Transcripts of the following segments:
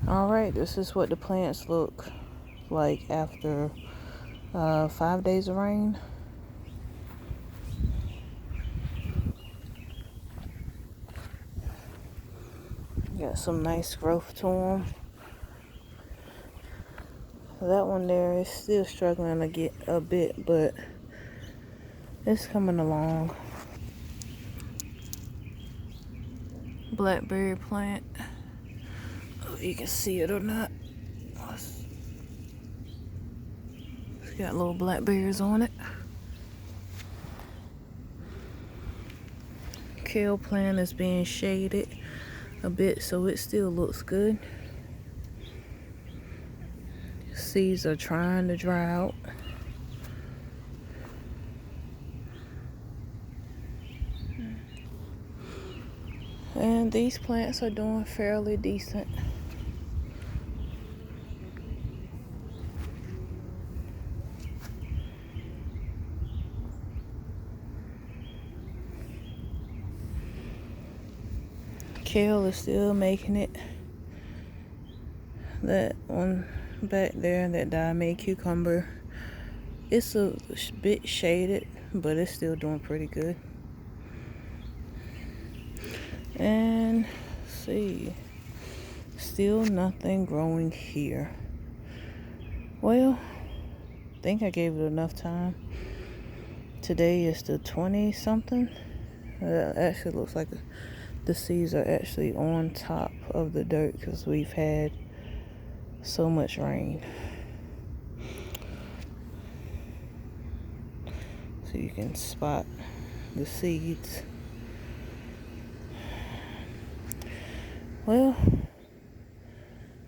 Alright, this is what the plants look like after 5 days of rain. Got some nice growth to them. That one there is still struggling to get a bit, but it's coming along. Blackberry plant. If you can see it or not. It's got little blackberries on it. Kale plant is being shaded a bit, so it still looks good. Seeds are trying to dry out. And these plants are doing fairly decent. Kale is still making it. That one back there, that diamond cucumber, it's a bit shaded, but it's still doing pretty good. And let's see, still nothing growing here. Well, I think I gave it enough time. Today is the 20 something. Actually looks like the seeds are actually on top of the dirt because we've had so much rain. So you can spot the seeds. Well,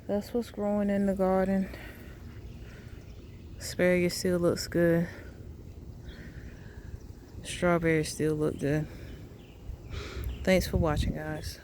that's what's growing in the garden. Asparagus still looks good. Strawberries still look good. Thanks for watching, guys.